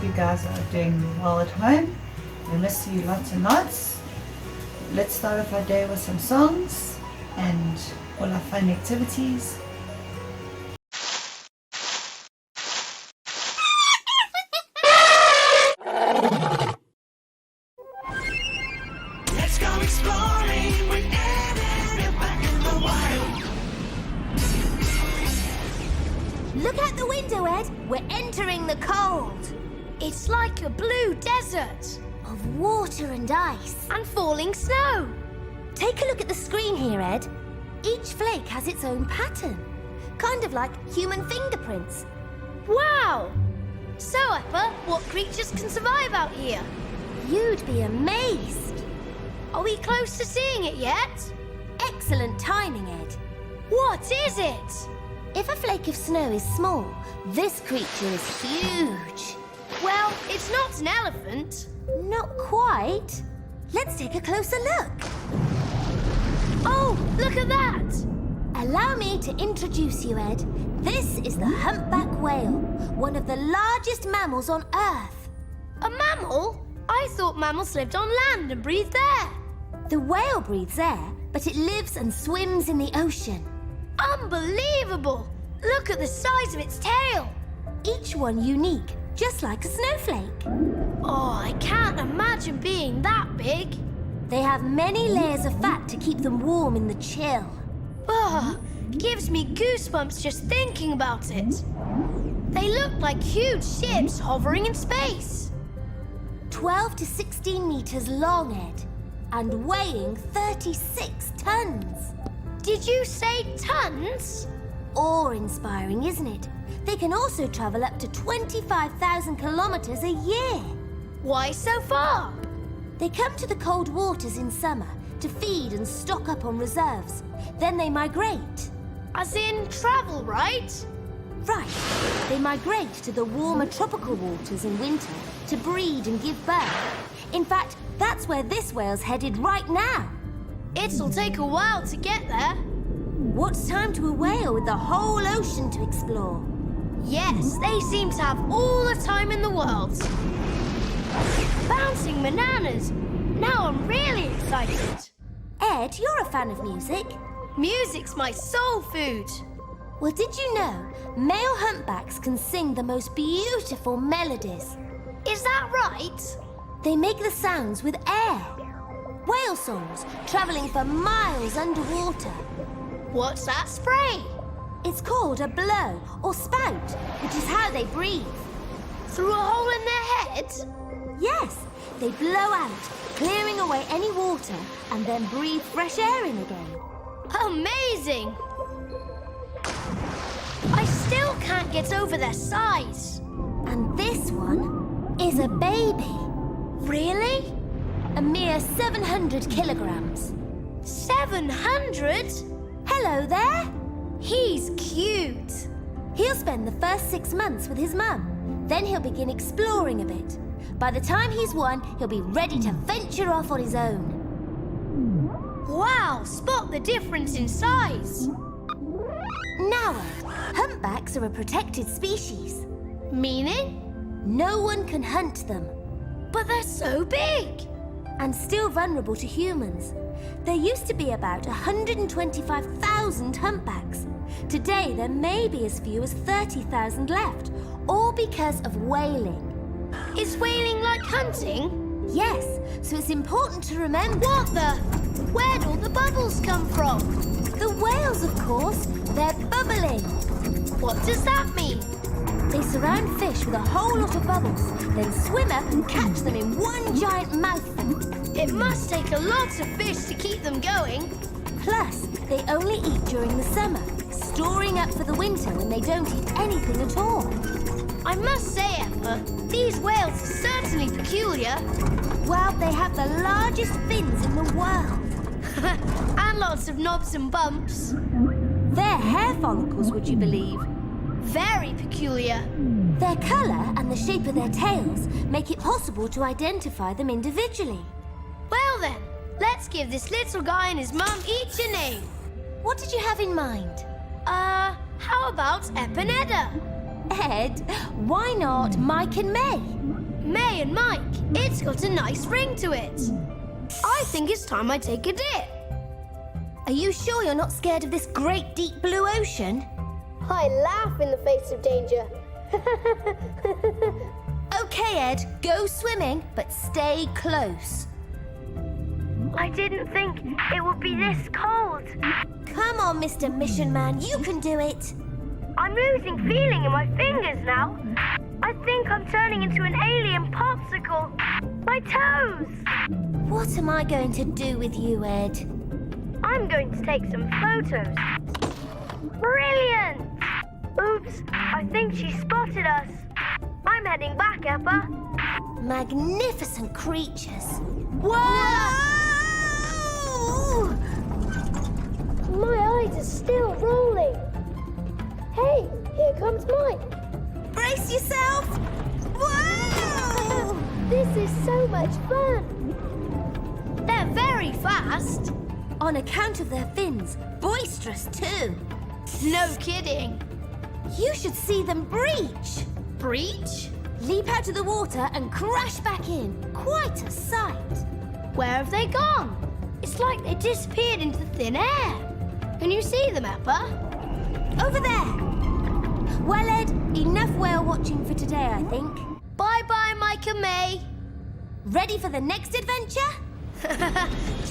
you guys are doing well at home. We miss you lots and lots. Let's start off our day with some songs and all our fun activities. Let's go exploring with Ed and Ed back in the wild. Look out the window, Ed. We're entering the cold. It's like a blue desert. Of water and ice. And falling snow. Take a look at the screen here, Ed. Each flake has its own pattern. Kind of like human fingerprints. Wow! So, Eppa, what creatures can survive out here? You'd be amazed. Are we close to seeing it yet? Excellent timing, Ed. What is it? If a flake of snow is small, this creature is huge. Well, it's not an elephant. Not quite. Let's take a closer look. Oh, look at that! Allow me to introduce you, Ed. This is the humpback whale, one of the largest mammals on Earth. A mammal? I thought mammals lived on land and breathed there. The whale breathes air, but it lives and swims in the ocean. Unbelievable! Look at the size of its tail. Each one unique, just like a snowflake. Oh, I can't imagine being that big. They have many layers of fat to keep them warm in the chill. Oh, gives me goosebumps just thinking about it. They look like huge ships hovering in space. 12 to 16 meters long, Ed, and weighing 36 tons. Did you say tons? Awe-inspiring, isn't it? They can also travel up to 25,000 kilometers a year. Why so far? They come to the cold waters in summer to feed and stock up on reserves. Then they migrate. As in travel, right? Right. They migrate to the warmer tropical waters in winter to breed and give birth. In fact, that's where this whale's headed right now. It'll take a while to get there. What's time to a whale with the whole ocean to explore? Yes, they seem to have all the time in the world. Bouncing bananas! Now I'm really excited. Ed, you're a fan of music. Music's my soul food. Well, did you know male humpbacks can sing the most beautiful melodies? Is that right? They make the sounds with air. Whale songs travelling for miles underwater. What's that spray? It's called a blow or spout, which is how they breathe. Through a hole in their head? Yes, they blow out, clearing away any water and then breathe fresh air in again. Amazing! I still can't get over their size. And this one is a baby. Really? A mere 700 kilograms. 700? Hello there. He's cute. He'll spend the first 6 months with his mum. Then he'll begin exploring a bit. By the time he's 1, he'll be ready to venture off on his own. Wow, spot the difference in size. Now, humpbacks are a protected species. Meaning? No one can hunt them. But they're so big. And still vulnerable to humans. There used to be about 125,000 humpbacks. Today, there may be as few as 30,000 left, all because of whaling. Is whaling like hunting? Yes, so it's important to remember... What the? Where'd all the bubbles come from? The whales, of course. They're bubbling. What does that mean? They surround fish with a whole lot of bubbles, then swim up and catch them in one giant mouthful. It must take a lot of fish to keep them going. Plus, they only eat during the summer, storing up for the winter when they don't eat anything at all. I must say, Eppa, these whales are certainly peculiar. Well, they have the largest fins in the world. And lots of knobs and bumps. They're hair follicles, would you believe? Very peculiar. Their colour and the shape of their tails make it possible to identify them individually. Well then, let's give this little guy and his mum each a name. What did you have in mind? How about Eppa and Edda? Ed, why not Mike and May? May and Mike, it's got a nice ring to it. I think it's time I take a dip. Are you sure you're not scared of this great deep blue ocean? I laugh in the face of danger. Okay, Ed, go swimming, but stay close. I didn't think it would be this cold. Come on, Mr. Mission Man, you can do it. I'm losing feeling in my fingers now. I think I'm turning into an alien popsicle. My toes! What am I going to do with you, Ed? I'm going to take some photos. Brilliant! Oops, I think she spotted us. I'm heading back, Eppa. Magnificent creatures. Whoa! My eyes are still rolling. Hey, here comes Mike. Brace yourself! Whoa! This is so much fun. They're very fast. On account of their fins, boisterous too. No kidding. You should see them breach. Breach? Leap out of the water and crash back in. Quite a sight. Where have they gone? It's like they disappeared into thin air. Can you see them, Eppa? Over there. Well, Ed, enough whale watching for today, I think. Bye-bye, Mike and May. Ready for the next adventure?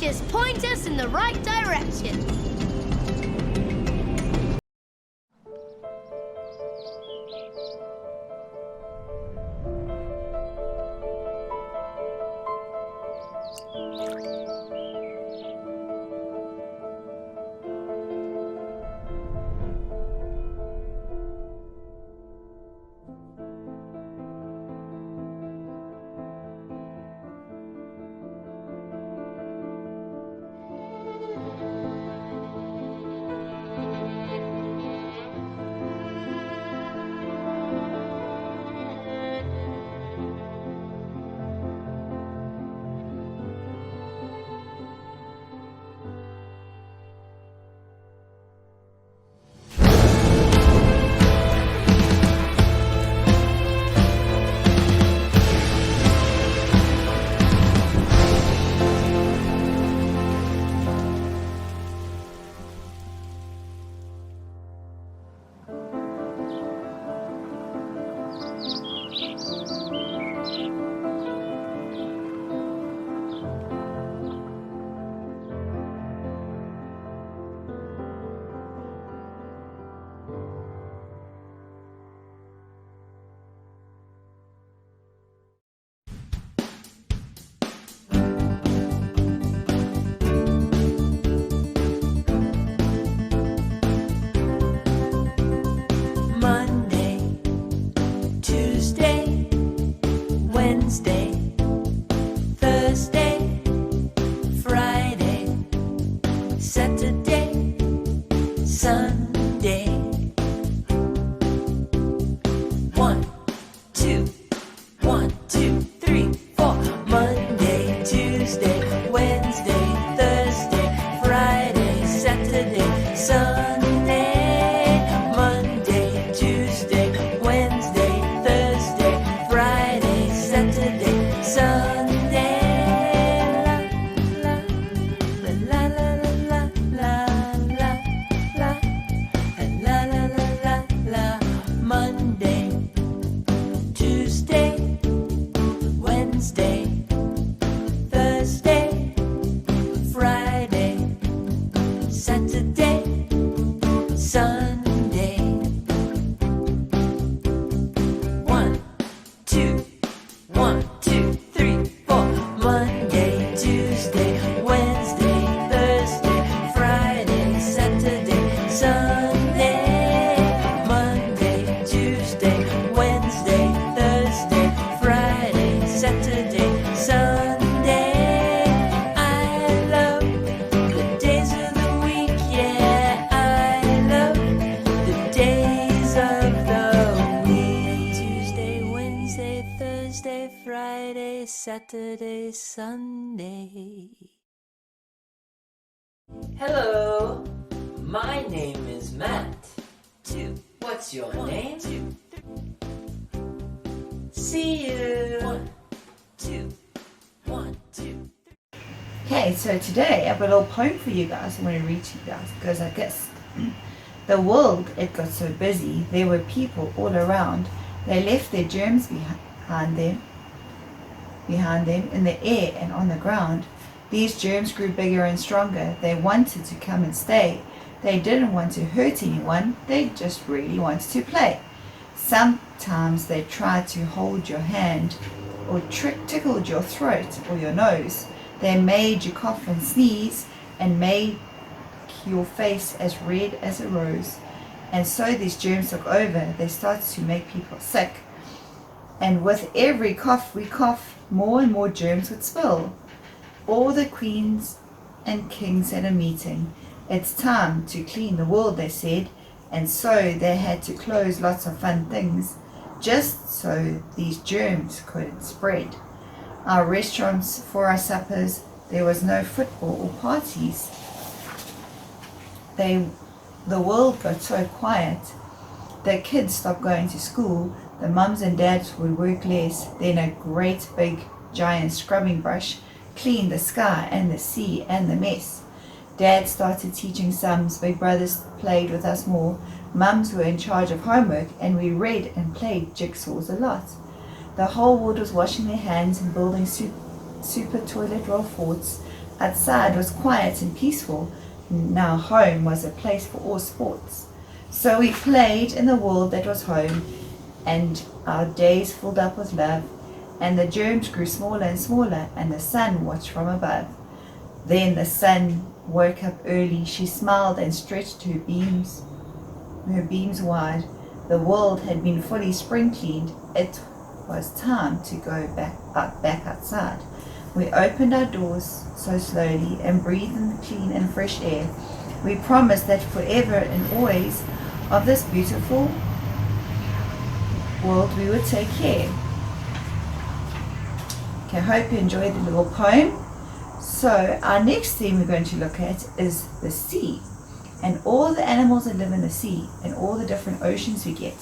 Just point us in the right direction. Saturday, Sunday. Hello, my name is Matt. 2, What's your name? See you. 1, 2, 1, 2. Okay, so today I've got a little poem for you guys. I'm going to read to you guys. It goes like this. The world, it got so busy. There were people all around. They left their germs behind them in the air and on the ground. These germs grew bigger and stronger. They wanted to come and stay. They didn't want to hurt anyone. They just really wanted to play. Sometimes they tried to hold your hand or tickled your throat or your nose. They made you cough and sneeze and made your face as red as a rose. And so these germs took over. They started to make people sick. And with every cough we cough, more and more germs would spill. All the queens and kings had a meeting. It's time to clean the world, they said, and so they had to close lots of fun things, just so these germs couldn't spread. Our restaurants, for our suppers, there was no football or parties. The world got so quiet. The kids stopped going to school. The mums and dads would work less. Then a great big giant scrubbing brush cleaned the sky and the sea and the mess. Dad started teaching sums, big brothers played with us more, mums were in charge of homework, and we read and played jigsaws a lot. The whole world was washing their hands and building super toilet roll forts. Outside was quiet and peaceful. Now home was a place for all sports. So we played in the world that was home, and our days filled up with love, and the germs grew smaller and smaller, and the sun watched from above. Then the sun woke up early. She smiled and stretched her beams wide. The world had been fully spring cleaned. It was time to go back outside. We opened our doors so slowly and breathed in the clean and fresh air. We promised that forever and always of this beautiful world we would take care. Okay, I hope you enjoyed the little poem. So our next theme we're going to look at is the sea and all the animals that live in the sea and all the different oceans we get.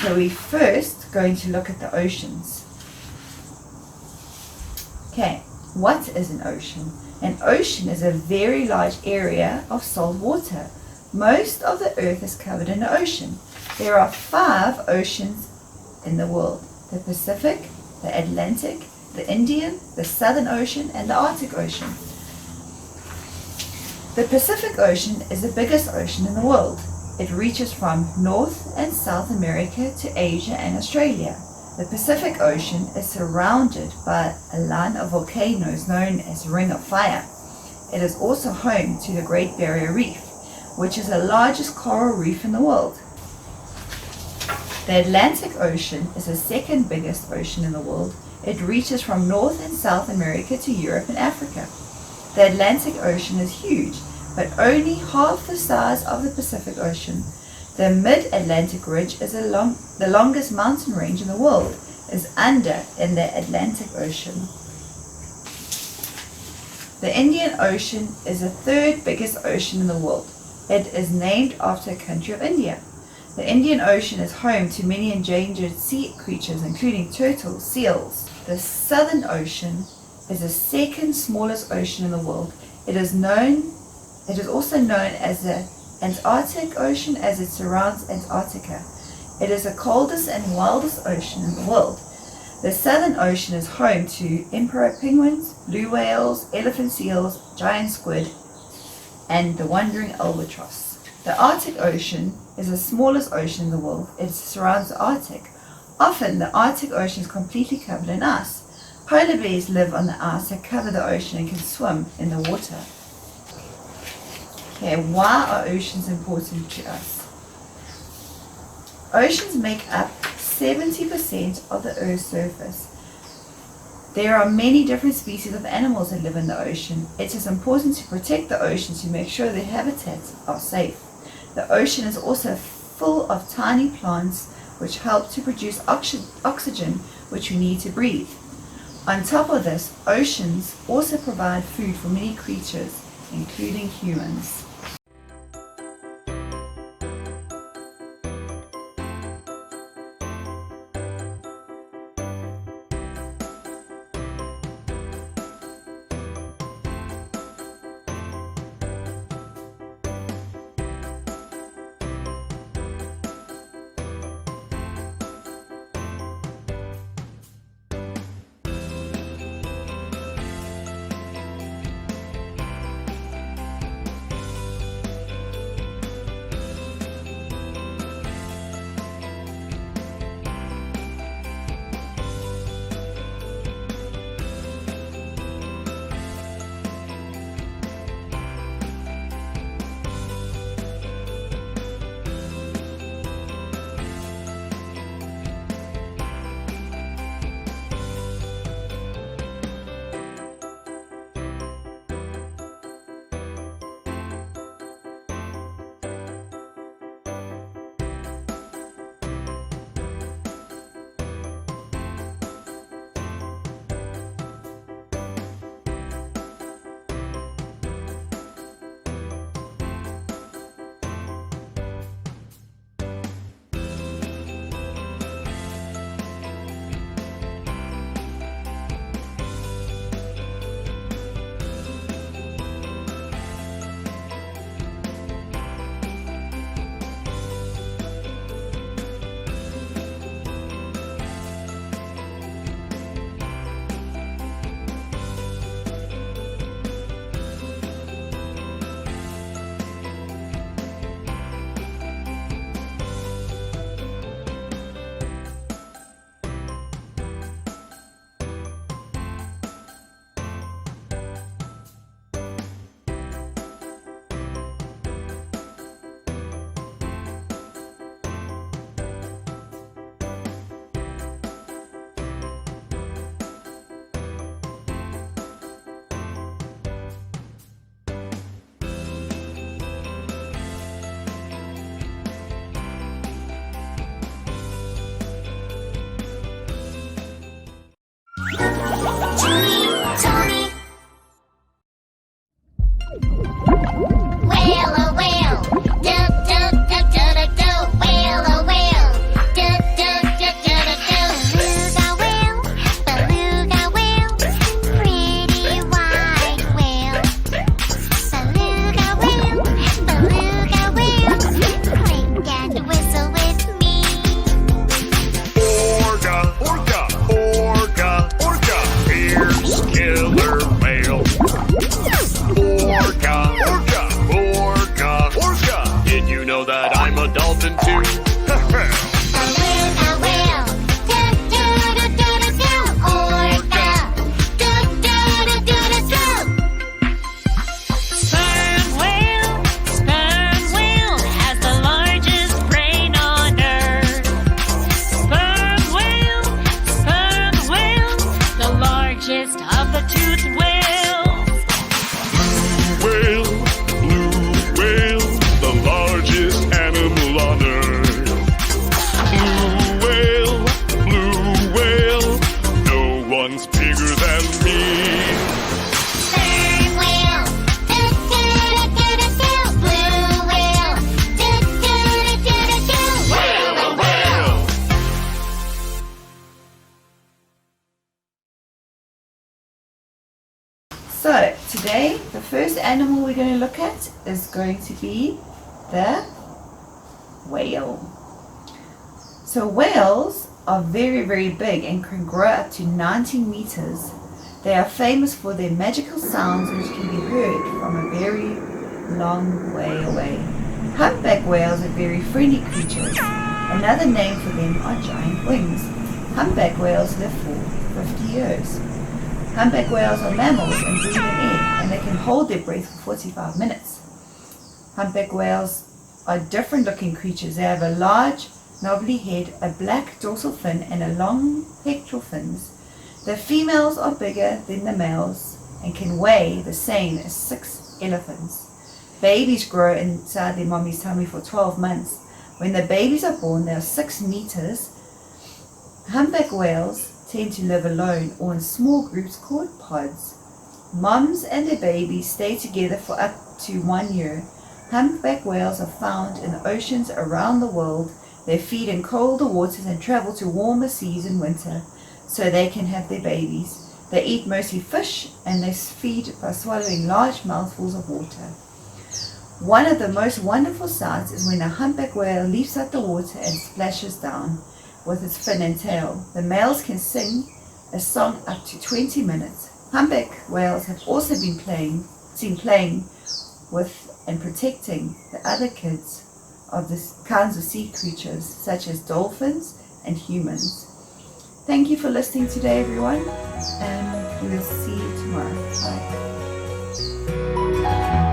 So we're first going to look at the oceans. Okay, what is an ocean? An ocean is a very large area of salt water. Most of the earth is covered in the ocean. There are 5 oceans in the world: the Pacific, the Atlantic, the Indian, the Southern Ocean, and the Arctic Ocean. The Pacific Ocean is the biggest ocean in the world. It reaches from North and South America to Asia and Australia. The Pacific Ocean is surrounded by a line of volcanoes known as Ring of Fire. It is also home to the Great Barrier Reef, which is the largest coral reef in the world. The Atlantic Ocean is the second biggest ocean in the world. It reaches from North and South America to Europe and Africa. The Atlantic Ocean is huge, but only half the size of the Pacific Ocean. The Mid-Atlantic Ridge is the longest mountain range in the world, is under in the Atlantic Ocean. The Indian Ocean is the 3rd biggest ocean in the world. It is named after the country of India. The Indian Ocean is home to many endangered sea creatures, including turtles, seals. The Southern Ocean is the 2nd smallest ocean in the world. It is also known as the Antarctic Ocean as it surrounds Antarctica. It is the coldest and wildest ocean in the world. The Southern Ocean is home to emperor penguins, blue whales, elephant seals, giant squid, and the wandering albatross. The Arctic Ocean is the smallest ocean in the world. It surrounds the Arctic. Often the Arctic Ocean is completely covered in ice. Polar bears live on the ice that cover the ocean and can swim in the water. Okay, why are oceans important to us? Oceans make up 70% of the Earth's surface. There are many different species of animals that live in the ocean. It is important to protect the ocean to make sure their habitats are safe. The ocean is also full of tiny plants which help to produce oxygen which we need to breathe. On top of this, oceans also provide food for many creatures, including humans. Julie, Tony. Whale, oh whale, do do do do do do. Whale, oh whale, do do do do do do. Beluga whale, pretty white whale. Beluga whale, click and whistle with me. Orca, orca, orca, orca, fierce killer whale. Orca, orca, orca, orca. Did you know that I'm a dolphin too? Beluga whale, do do do do do do. Orca, do do do do do do. Sperm whale has the largest brain on earth. Sperm whale, the largest of the toothed whales. Blue whale, the largest animal on earth. Blue whale, no one's bigger than me. Sperm whale, do do do do do do. Blue whale, do do do do do do. Whale, oh whale. So today, the first animal we're going to look at is going to be the whale. So whales are very, very big and can grow up to 19 meters. They are famous for their magical sounds which can be heard from a very long way away. Humpback whales are very friendly creatures. Another name for them are giant wings. Humpback whales live for 50 years. Humpback whales are mammals and breathe in air, and they can hold their breath for 45 minutes. Humpback whales are different looking creatures. They have a large, knobbly head, a black dorsal fin, and a long pectoral fins. The females are bigger than the males and can weigh the same as 6 elephants. Babies grow inside their mommy's tummy for 12 months. When the babies are born, they are 6 meters. Humpback whales tend to live alone or in small groups called pods. Moms and their babies stay together for up to 1 year. Humpback whales are found in the oceans around the world. They feed in colder waters and travel to warmer seas in winter so they can have their babies. They eat mostly fish and they feed by swallowing large mouthfuls of water. One of the most wonderful sights is when a humpback whale leaps out the water and splashes down with its fin and tail. The males can sing a song up to 20 minutes. Humpback whales have also been seen playing with and protecting the other kids of the kinds of sea creatures such as dolphins and humans. Thank you for listening today, everyone, and we'll see you tomorrow. Bye.